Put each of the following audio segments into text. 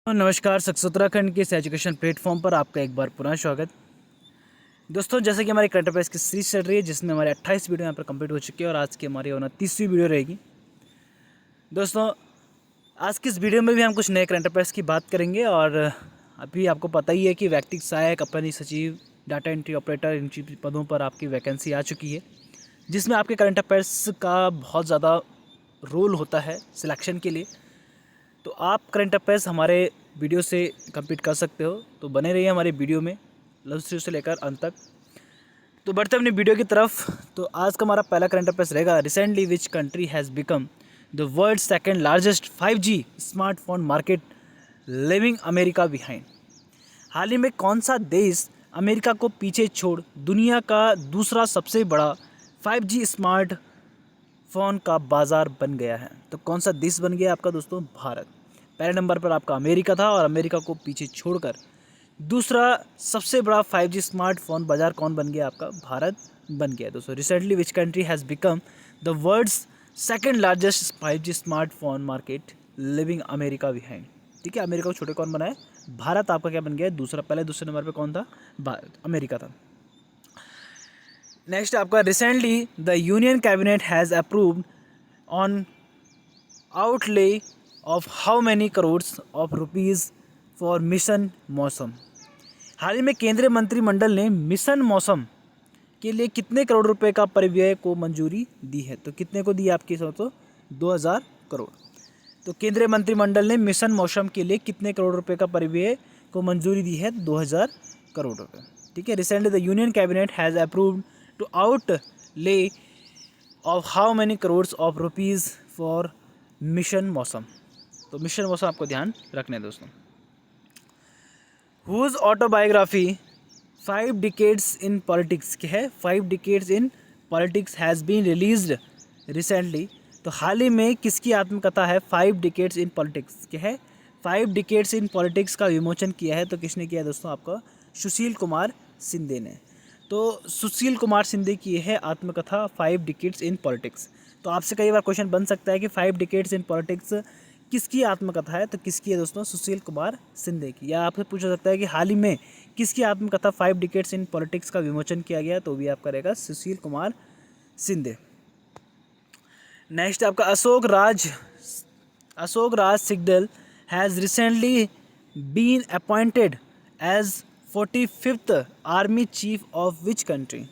नमस्कार, सक्सेस उत्तराखंड के इस एजुकेशन प्लेटफॉर्म पर आपका एक बार पुनः स्वागत। दोस्तों, जैसे कि हमारी करंट अफेयर्स की सीरीज चल रही है जिसमें हमारे 28 वीडियो यहाँ पर कंप्लीट हो चुकी है और आज की हमारी 29वीं वीडियो रहेगी। दोस्तों, आज की इस वीडियो में भी हम कुछ नए करंट अफेयर्स की बात करेंगे और अभी आपको पता ही है कि व्यक्तिगत सहायक, कंपनी सचिव, डाटा एंट्री ऑपरेटर, इन पदों पर आपकी वैकेंसी आ चुकी है, जिसमें आपके करंट अफेयर्स का बहुत ज़्यादा रोल होता है सिलेक्शन के लिए। तो आप करंट अफेयर्स हमारे वीडियो से कंप्लीट कर सकते हो, तो बने रहिए हमारे वीडियो में शुरू से लेकर अंत तक। तो बढ़ते हैं अपनी वीडियो की तरफ। तो आज का हमारा पहला करंट अफेयर्स रहेगा, recently which country has become the world second largest 5G smartphone market living America behind. हाल ही में कौन सा देश अमेरिका को पीछे छोड़ दुनिया का दूसरा सबसे बड़ा 5G स्मार्टफोन का बाज़ार बन गया है? तो कौन सा देश बन गया आपका दोस्तों? भारत। पहले नंबर पर आपका अमेरिका था और अमेरिका को पीछे छोड़कर दूसरा सबसे बड़ा 5G स्मार्टफोन बाजार कौन बन गया आपका? भारत बन गया दोस्तों। Recently which country has become the world's second largest 5G smartphone market living America behind. ठीक है, अमेरिका को छोटे कौन बनाए? भारत आपका क्या बन गया? दूसरा। पहले दूसरे नंबर पर कौन था? भारत, अमेरिका था। नेक्स्ट आपका, recently the union cabinet has approved on outlay of how many crores of rupees for mission मौसम। हाल ही में केंद्रीय मंत्रिमंडल ने मिशन मौसम के लिए कितने करोड़ रुपए का परिव्यय को मंजूरी दी है? तो कितने को दी आपकी सोचो? 2000 करोड़। तो केंद्रीय मंत्रिमंडल ने मिशन मौसम के लिए कितने करोड़ रुपए का परिव्यय को मंजूरी दी है? 2000 करोड़ रुपए। ठीक है, recently the union cabinet has approved to outlay of how many crores of rupees for mission Mausam. तो मिशन मौसम आपको ध्यान रखने दोस्तों। Whose autobiography 5 decades in politics क्या है? 5 decades in politics has been released recently. तो हाल ही में किसकी आत्मकथा है? 5 डिकेड्स इन पॉलिटिक्स क्या है? 5 डिकेड्स इन पॉलिटिक्स का विमोचन किया है। तो किसने किया दोस्तों? आपका सुशील कुमार शिंदे ने। तो सुशील कुमार शिंदे की है आत्मकथा 5 डिकेड्स इन पॉलिटिक्स। तो आपसे कई बार क्वेश्चन बन सकता है कि 5 डिकेड्स इन पॉलिटिक्स किसकी आत्मकथा है? तो किसकी है दोस्तों? सुशील कुमार शिंदे की। या आपसे पूछा सकता है कि हाल ही में किसकी आत्मकथा 5 डिकेड्स इन पॉलिटिक्स का विमोचन किया गया? तो भी आपका रहेगा सुशील कुमार शिंदे। नेक्स्ट आपका, Ashok Raj Sigdel has recently been appointed as 45th army chief of which country.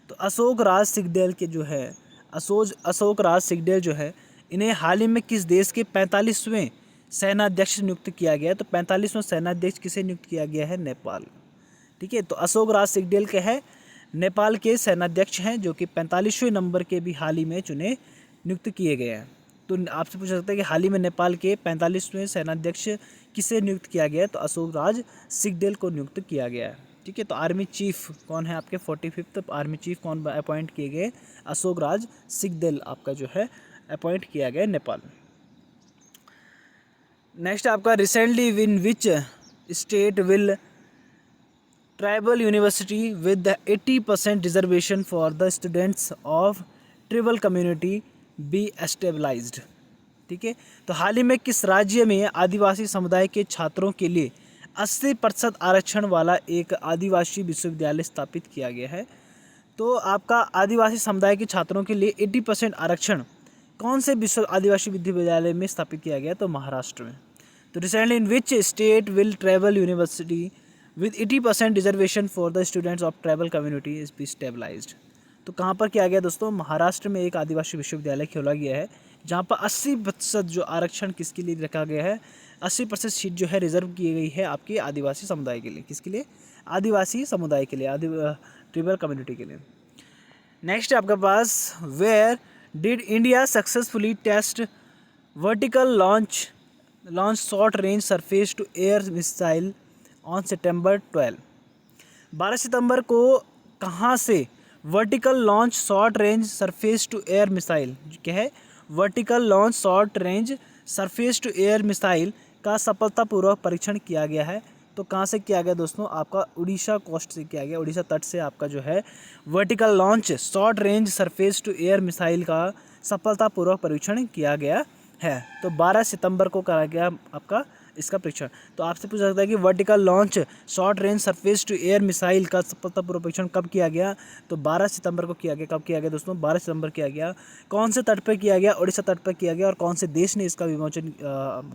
तो अशोक राज सिगदेल के जो है अशोक राज सिगदेल जो है, इन्हें हाल ही में किस देश के 45वें सेनाध्यक्ष नियुक्त किया गया है? तो 45वां सेनाध्यक्ष किसे नियुक्त किया गया है? नेपाल। ठीक है, तो अशोक राज सिगदेल के है नेपाल के सेनाध्यक्ष हैं जो कि 45वें नंबर के भी हाल ही में चुने नियुक्त किए गए हैं। तो आपसे पूछ सकते हैं कि हाल ही में नेपाल के 45वें सेनाध्यक्ष किसे नियुक्त किया गया है? तो अशोक राज सिगदेल को नियुक्त किया गया है। ठीक है, तो आर्मी चीफ कौन है आपके? 45th आर्मी चीफ कौन अपॉइंट किए गए? अशोक राज सिगदेल आपका जो है अपॉइंट किया गया नेपाल। नेक्स्ट आपका, recently in which state will tribal university with the 80% reservation for the students of tribal community be established. ठीक है, तो हाल ही में किस राज्य में आदिवासी समुदाय के छात्रों के लिए 80% आरक्षण वाला एक आदिवासी विश्वविद्यालय स्थापित किया गया है? तो आपका आदिवासी समुदाय के छात्रों के लिए 80% आरक्षण कौन से आदिवासी विश्वविद्यालय में स्थापित किया गया? तो महाराष्ट्र में। तो recently in which state will tribal university with 80% reservation for the students of tribal community is be established. तो कहाँ पर किया गया दोस्तों? महाराष्ट्र में एक आदिवासी विश्वविद्यालय खोला गया है जहाँ पर 80% जो आरक्षण किसके लिए रखा गया है? 80% सीट जो है रिजर्व की गई है आपके आदिवासी समुदाय के लिए। किसके लिए? आदिवासी समुदाय के लिए, ट्राइबल कम्युनिटी के लिए। नेक्स्ट आपके पास, where did India successfully test vertical launch short range surface to air missile on September 12 सितंबर को कहाँ से vertical launch short range surface to air missile क्या है? Vertical launch short range surface to air missile का सफलतापूर्वक परीक्षण किया गया है? तो कहाँ से किया गया दोस्तों? आपका उड़ीसा कोस्ट से किया गया, उड़ीसा तट से आपका जो है vertical launch short range surface to air missile का सफलतापूर्वक परीक्षण किया गया है। तो 12 सितंबर को करा गया आपका इसका परीक्षण। तो आपसे पूछा सकता है कि vertical launch short range surface to air missile का सफलतापूर्वक परीक्षण कब किया गया? तो 12 सितंबर को किया गया। कब किया गया दोस्तों? 12 सितंबर किया गया। कौन से तट पर किया गया? उड़ीसा तट पर किया गया। और कौन से देश ने इसका विमोचन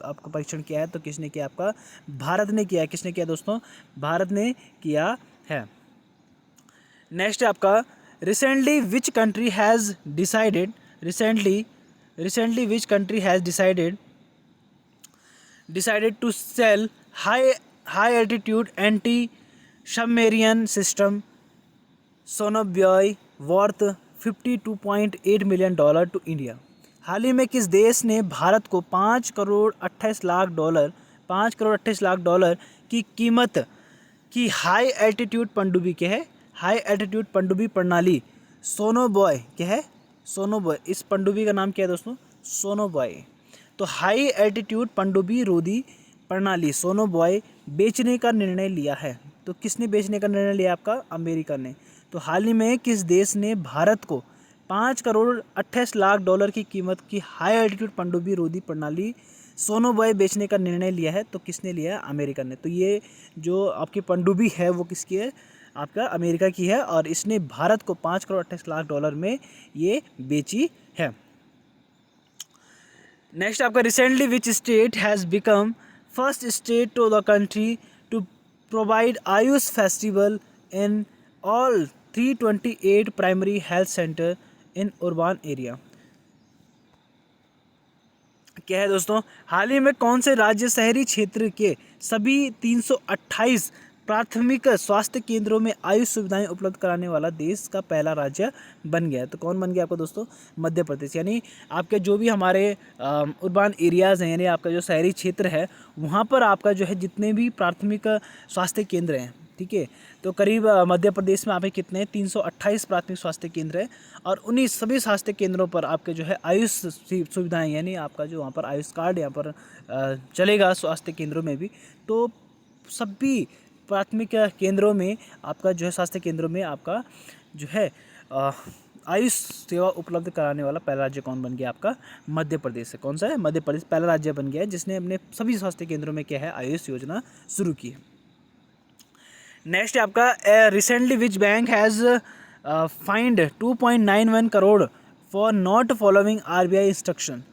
आपका परीक्षण किया है? तो किसने किया? आपका भारत ने किया है। किसने किया दोस्तों? भारत ने किया है। नेक्स्ट है आपका recently which country has decided recently which country has decided to sell high altitude anti submarine system Sonobuoy worth $52.8 million to India? हाल ही में किस देश ने भारत को 5 करोड़ 28 लाख डॉलर की कीमत की हाई एल्टीट्यूड पनडुब्बी क्या है? हाई एल्टीट्यूड पनडुब्बी प्रणाली सोनोबॉय क्या है? सोनोबॉय। इस पनडुब्बी का नाम क्या है दोस्तों? सोनोबॉय। तो हाई एल्टीट्यूड पनडुब्बी रोधी प्रणाली सोनोबॉय बेचने का निर्णय लिया है। तो किसने बेचने का निर्णय लिया? आपका अमेरिका ने। तो हाल ही में किस देश ने भारत को 5 करोड़ 28 लाख डॉलर की कीमत की हाई एल्टीट्यूड पनडुब्बी रोधी प्रणाली सोनोबॉय बेचने का निर्णय लिया है? तो किसने लिया है? अमेरिका ने। तो ये जो आपकी पनडुब्बी है वो किसकी है? आपका अमेरिका की है और इसने भारत को 5 करोड़ 28 लाख डॉलर में ये बेची है। नेक्स्ट आपका recently which state has become first state to the country to provide Ayush festival in all 328 primary health centre in urban area? क्या है दोस्तों? हाल ही में कौन से राज्य शहरी क्षेत्र के सभी 328 प्राथमिक स्वास्थ्य केंद्रों में आयुष सुविधाएं उपलब्ध कराने वाला देश का पहला राज्य बन गया? तो कौन बन गया आपको दोस्तों? मध्य प्रदेश। यानी आपके जो भी हमारे अर्बन एरियाज़ हैं, यानी आपका जो शहरी क्षेत्र है, वहाँ पर आपका जो है जितने भी प्राथमिक स्वास्थ्य केंद्र हैं, ठीक है, तो करीब मध्य प्रदेश में आप कितने 328 प्राथमिक स्वास्थ्य केंद्र है और उन्हीं सभी स्वास्थ्य केंद्रों पर आपके जो है आयुष सुविधाएं, यानी आपका जो वहाँ पर आयुष कार्ड यहाँ पर चलेगा स्वास्थ्य केंद्रों में भी। तो सभी प्राथमिक केंद्रों में आपका जो है स्वास्थ्य केंद्रों में आपका जो है आयुष सेवा उपलब्ध कराने वाला पहला राज्य कौन बन गया? आपका मध्य प्रदेश है। कौन सा है? मध्य प्रदेश पहला राज्य बन गया है जिसने अपने सभी स्वास्थ्य केंद्रों में क्या है? आयुष योजना शुरू की है। नेक्स्ट है आपका recently which bank has find 2.91 crore for not following RBI instruction?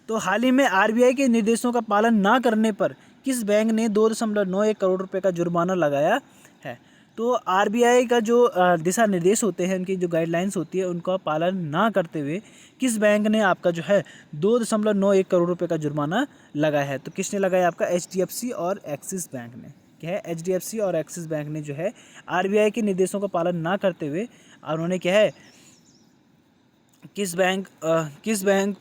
तो हाल ही में आरबीआई के निर्देशों का पालन ना करने पर किस बैंक ने 2.91 करोड़ रुपए का जुर्माना लगाया है? तो आरबीआई का जो दिशा निर्देश होते हैं, उनकी जो गाइडलाइंस होती है, उनका पालन ना करते हुए किस बैंक ने आपका जो है 2.91 करोड़ रुपए का जुर्माना लगाया है? तो किसने लगाया? आपका एचडीएफसी और एक्सिस बैंक ने। क्या है? एचडीएफसी और एक्सिस बैंक ने जो है आरबीआई के निर्देशों का पालन ना करते हुए उन्होंने क्या है किस बैंक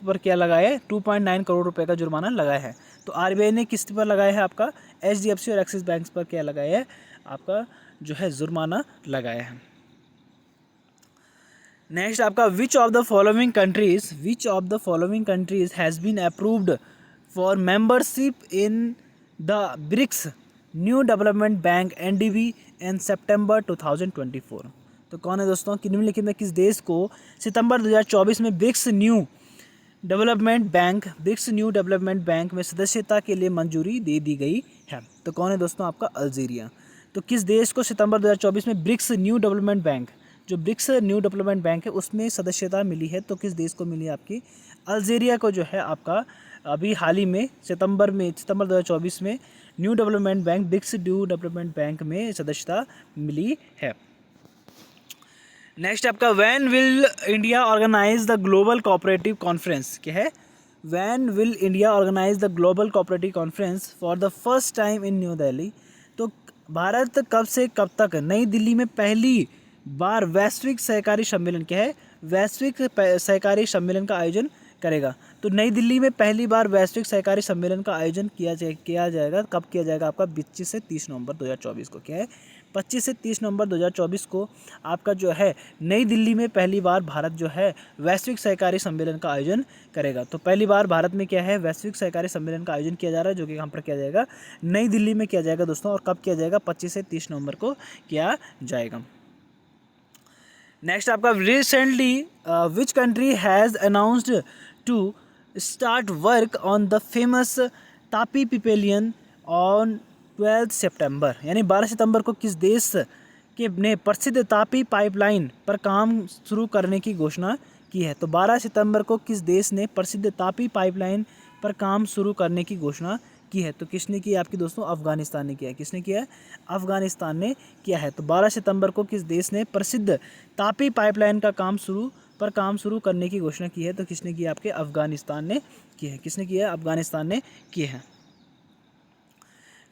पर क्या लगाया है? 2.9 करोड़ रुपए का जुर्माना लगाया है। तो आरबीआई ने किस पर लगाया है? आपका एचडीएफसी और एक्सिस बैंक पर क्या लगाया है? आपका जो है जुर्माना लगाया है। नेक्स्ट आपका which of the following countries has been approved for membership in the BRICS New Development Bank NDB in September 2024? तो कौन है दोस्तों? कि निम्नलिखित में किस देश को सितंबर 2024 में ब्रिक्स न्यू डेवलपमेंट बैंक में सदस्यता के लिए मंजूरी दे दी गई है? तो कौन है दोस्तों? आपका अल्जीरिया। तो किस देश को सितंबर 2024 में ब्रिक्स न्यू डेवलपमेंट बैंक है उसमें सदस्यता मिली है? तो किस देश को मिली? आपकी अल्जीरिया को जो है आपका अभी हाल ही में सितंबर 2024 में ब्रिक्स न्यू डेवलपमेंट बैंक में सदस्यता मिली है। नेक्स्ट आपका when will India organise the global cooperative conference? क्या है? When will India organise the global cooperative conference for the first time in New Delhi? तो भारत कब से कब तक नई दिल्ली में पहली बार वैश्विक सहकारी सम्मेलन क्या है? वैश्विक सहकारी सम्मेलन का आयोजन करेगा? तो नई दिल्ली में पहली बार वैश्विक सहकारी सम्मेलन का आयोजन किया जाएगा। कब किया जाएगा? आपका 25 से 30 नवंबर 2024 को। क्या है? 25 से 30 नवंबर 2024 को आपका जो है नई दिल्ली में पहली बार भारत जो है वैश्विक सहकारी सम्मेलन का आयोजन करेगा। तो पहली बार भारत में क्या है? वैश्विक सहकारी सम्मेलन का आयोजन किया जा रहा है, जो कि यहाँ पर किया जाएगा नई दिल्ली में किया जाएगा दोस्तों। और कब किया जाएगा? 25 से 30 नवंबर को किया जाएगा। नेक्स्ट आपका recently which country has announced to start work on the famous TAPI pipeline on 12 September, यानी 12 सितंबर को किस देश के ने प्रसिद्ध तापी पाइपलाइन पर काम शुरू करने की घोषणा की है? तो 12 सितंबर को किस देश ने प्रसिद्ध तापी पाइपलाइन पर काम शुरू करने की घोषणा की है? तो किसने किया आपकी दोस्तों? अफगानिस्तान ने किया है। किसने किया है? अफगानिस्तान ने किया है। तो 12 सितंबर को किस देश ने प्रसिद्ध तापी पाइपलाइन का काम शुरू करने की घोषणा की है? तो किसने किया? आपके अफगानिस्तान ने की है। किसने किया? अफगानिस्तान ने की है।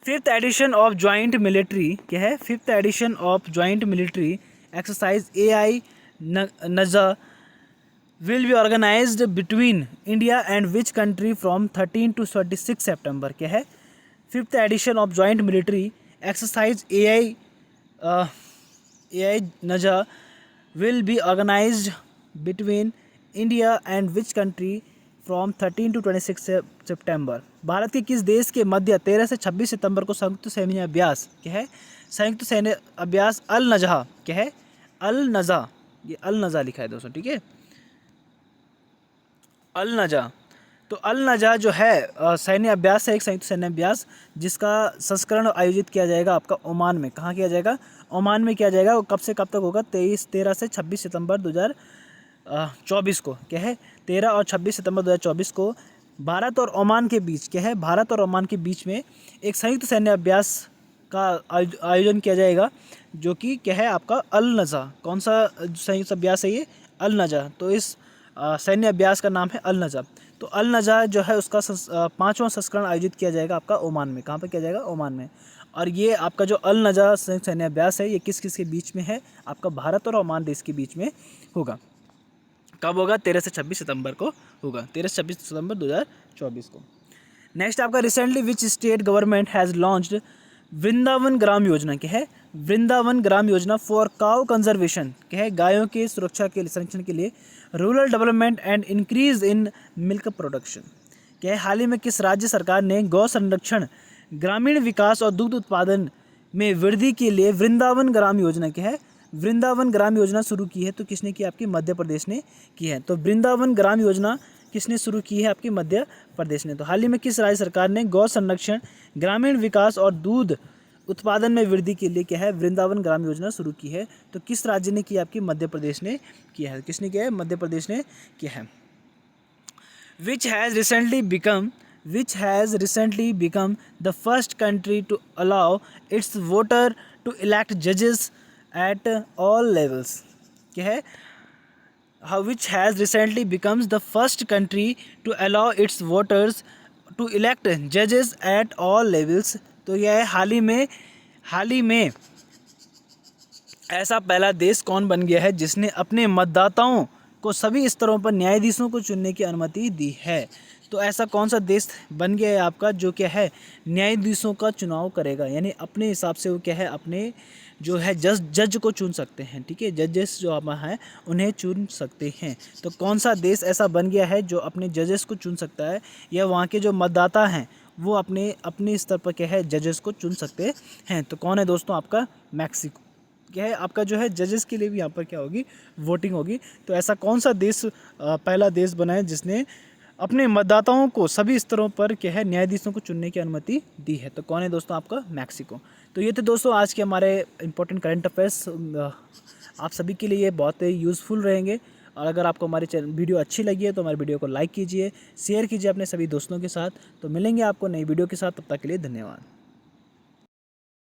Fifth edition of joint military क्या है? Fifth edition of joint military exercise AI नजा will be organized between India and which country from 13 to 26 September क्या है? Fifth edition of joint military exercise AI नजा will be organized between India and which country from 13 to 26 सितंबर। भारत के किस देश के मध्य 13 से 26 सितंबर को संयुक्त सैन्य अभ्यास क्या है? संयुक्त सैन्य अभ्यास अल नजह क्या है? अल नजा, ये अल नजा लिखा है दोस्तों, ठीक है, अल नजा। तो अल नजा जो है सैन्य अभ्यास है, एक संयुक्त सैन्य अभ्यास जिसका संस्करण आयोजित किया जाएगा आपका ओमान में। कहाँ किया जाएगा? ओमान में किया जाएगा। वो कब से कब तक होगा? 13 से 26 सितंबर 2024 को क्या है? 13 और 26 सितंबर 2024 को भारत और ओमान के बीच क्या है? भारत और ओमान के बीच में एक संयुक्त सैन्य अभ्यास का आयोजन किया जाएगा जो कि क्या है? आपका अल नजा। कौन सा संयुक्त अभ्यास है ये? अल नजा। तो इस सैन्य अभ्यास का नाम है अल नजा। तो अल नजा जो है उसका 5वां संस्करण आयोजित किया जाएगा आपका ओमान में। कहाँ पर किया जाएगा? ओमान में। और ये आपका जो अल नजा संयुक्त सैन्य अभ्यास है ये किस किस के बीच में है? आपका भारत और ओमान देश के बीच में होगा। कब होगा? 13 से 26 सितंबर को होगा। 13 से 26 सितंबर 2024 को। नेक्स्ट आपका recently which state government has launched Vrindavan ग्राम योजना क्या है? वृंदावन ग्राम योजना फॉर काउ कंजर्वेशन क्या है? गायों के सुरक्षा के संरक्षण के लिए, rural development and increase in milk production क्या है? हाल ही में किस राज्य सरकार ने गौ संरक्षण, ग्रामीण विकास और दुग्ध उत्पादन में वृद्धि के लिए वृंदावन ग्राम योजना क्या है? वृंदावन ग्राम योजना शुरू की है। तो किसने की? आपकी मध्य प्रदेश ने की है। तो वृंदावन ग्राम योजना किसने शुरू की है? आपकी मध्य प्रदेश ने। तो हाल ही में किस राज्य सरकार ने गौ संरक्षण, ग्रामीण विकास और दूध उत्पादन में वृद्धि के लिए क्या है? वृंदावन ग्राम योजना शुरू की है। तो किस राज्य ने की? आपकी मध्य प्रदेश ने किया है। किसने किया है? मध्य प्रदेश ने किया है। which has recently become the first country to allow its voter to elect judges at all levels क्या है? which has recently becomes the first country to allow its voters to elect judges at all levels। तो यह है हाल ही में ऐसा पहला देश कौन बन गया है जिसने अपने मतदाताओं को सभी स्तरों पर न्यायाधीशों को चुनने की अनुमति दी है? तो ऐसा कौन सा देश बन गया है आपका जो क्या है? न्यायाधीशों का चुनाव करेगा, यानी अपने हिसाब से वो क्या है? अपने जो है जज को चुन सकते हैं, ठीक है, जजेस जो आप हैं उन्हें चुन सकते हैं। तो कौन सा देश ऐसा बन गया है जो अपने जजेस को चुन सकता है, या वहाँ के जो मतदाता हैं वो अपने स्तर पर क्या है? जजेस को चुन सकते हैं। तो कौन है दोस्तों? आपका मैक्सिको क्या है? आपका जो है जजेस के लिए भी यहाँ पर क्या होगी? वोटिंग होगी। तो ऐसा कौन सा देश पहला देश बना है जिसने अपने मतदाताओं को सभी स्तरों पर क्या है? न्यायाधीशों को चुनने की अनुमति दी है। तो कौन है दोस्तों? आपका मैक्सिको। तो ये थे दोस्तों आज के हमारे इंपॉर्टेंट करंट अफेयर्स। आप सभी के लिए ये बहुत ही यूज़फुल रहेंगे। और अगर आपको हमारी वीडियो अच्छी लगी है तो हमारी वीडियो को लाइक कीजिए, शेयर कीजिए अपने सभी दोस्तों के साथ। तो मिलेंगे आपको नई वीडियो के साथ, तब तक के लिए धन्यवाद।